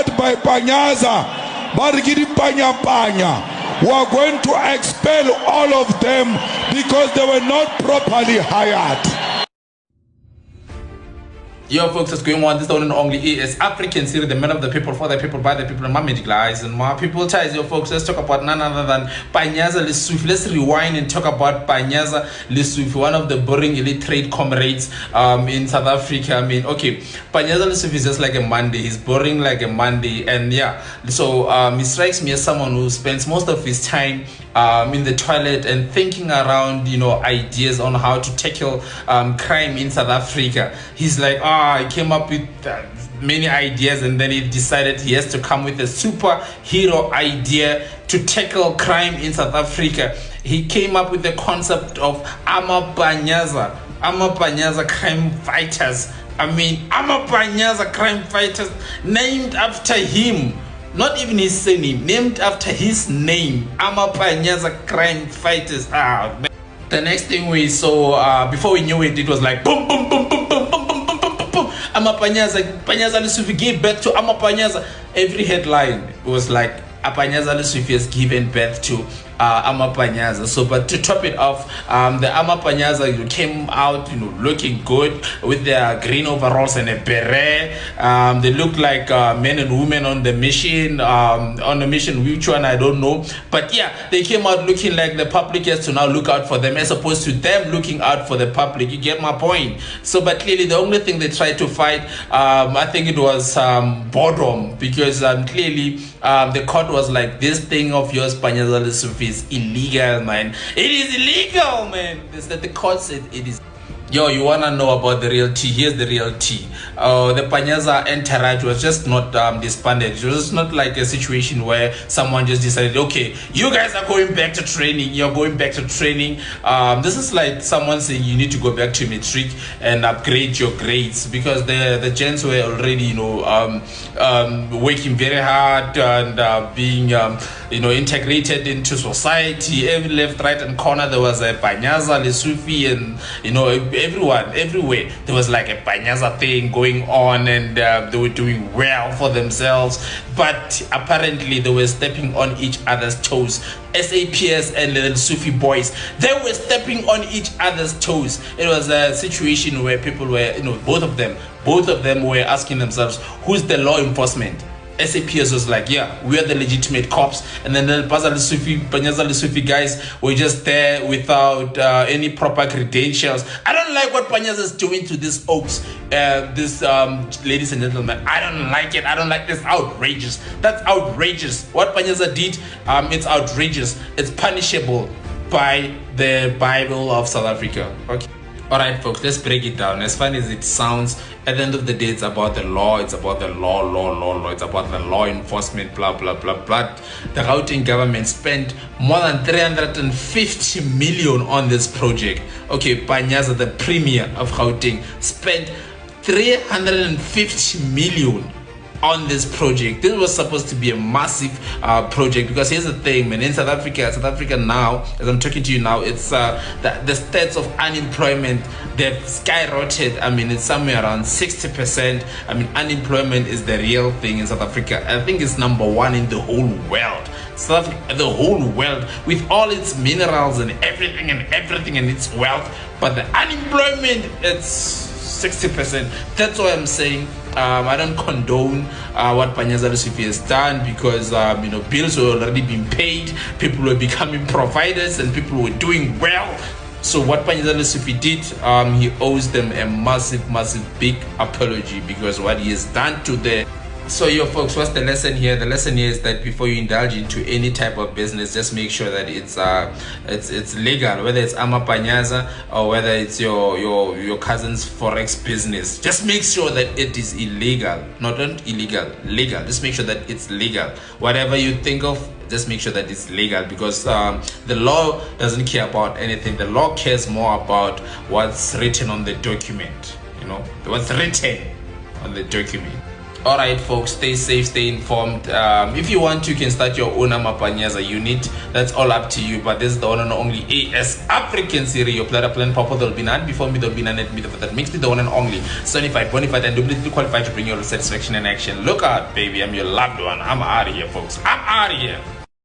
hired by Panyaza, Barigiri Panya Panya. We are going to expel all of them because they were not properly hired. Yo folks, what's going on? This one and only is African Siri, the man of the people, for the people, by the people, and my magic lies and my people ties. Yo folks, let's talk about none other than Panyaza Lessufi. Let's rewind and talk about Panyaza Lessufi, one of the boring elite trade comrades in South Africa. I mean, okay, Panyaza Lessufi is just like a Monday. He's boring like a Monday, and yeah, so he strikes me as someone who spends most of his time in the toilet and thinking around, you know, ideas on how to tackle crime in South Africa. He's like, he came up with many ideas, and then he decided he has to come with a superhero idea to tackle crime in South Africa. He came up with the concept of Amapanyaza crime fighters. I mean, Amapanyaza crime fighters, named after him. Not even his surname, named after his name. Amapanyaza crime fighters. Man. The next thing we saw, before we knew it, it was like boom, boom, boom, boom, boom, boom, boom, boom, boom, boom. Panyaza Lessufi gave birth to Amapanyaza. Every headline was like, Panyaza Lessufi has given birth to Amapanyaza. So, but to top it off, the Amapanyaza came out, you know, looking good with their green overalls and a beret. They look like men and women on the mission. Which one I don't know, but yeah, they came out looking like the public has to now look out for them, as opposed to them looking out for the public. You get my point? So, but clearly the only thing they tried to fight, I think it was boredom, because clearly the court was like, this thing of yours, Panyaza Lessufi, is illegal, man. It is illegal, man. This that the court said it is. Yo, you wanna know about the real tea? Here's the real tea. The Panyaza entourage was just not disbanded. It was not like a situation where someone just decided, okay, you guys are going back to training. You're going back to training. This is like someone saying you need to go back to matric and upgrade your grades, because the gents were already, you know, working very hard and being, you know, integrated into society. Every left, right, and corner there was a Panyaza Lessufi, and you know, everywhere there was like a Panyaza thing going on, and they were doing well for themselves, but apparently they were stepping on each other's toes. SAPS and the Lessufi boys, they were stepping on each other's toes. It was a situation where people were, you know, both of them were asking themselves, who's the law enforcement? SAPS was like, yeah, we are the legitimate cops, and then the Panyaza Lessufi guys were just there without any proper credentials. I don't like what Panyaza is doing to these oaks, ladies and gentlemen. I don't like it. I don't like this. Outrageous. That's outrageous. What Panyaza did, it's outrageous. It's punishable by the Bible of South Africa. Okay. Alright folks, let's break it down. As fun as it sounds, at the end of the day, it's about the law. It's about the law. It's about the law enforcement, blah, blah, blah, blah. The Gauteng government spent more than 350 million on this project. Okay, Panyaza, the premier of Gauteng, spent 350 million on this project. This was supposed to be a massive project, because here's the thing, man. In South Africa now, as I'm talking to you now, it's the stats of unemployment, they've skyrocketed. I mean, it's somewhere around 60%. I mean, unemployment is the real thing in South Africa. I think it's #1 in the whole world. South Africa, the whole world, with all its minerals and everything and its wealth, but the unemployment, it's 60%. That's why I'm saying I don't condone what Panyaza Lessufi has done, because you know, bills were already being paid, people were becoming providers, and people were doing well. So what Panyaza Lessufi did, he owes them a massive big apology, because what he has done to the. So yo folks, what's the lesson here? The lesson here is that before you indulge into any type of business, just make sure that it's legal, whether it's Amapanyaza or whether it's your cousin's forex business. Just make sure that it is illegal, not illegal, legal. Just make sure that it's legal. Whatever you think of, just make sure that it's legal, because the law doesn't care about anything. The law cares more about what's written on the document, you know, what's written on the document. All right, folks, stay safe, stay informed. If you want, you can start your own Amapanyaza unit. That's all up to you. But this is the one and only AS African Siri. Your player plan purple. There'll be none before me. There'll be none at me. That makes me the one and only certified, bonafide, and dubly qualified to bring your satisfaction and action. Look out, baby. I'm your loved one. I'm out of here, folks. I'm out of here.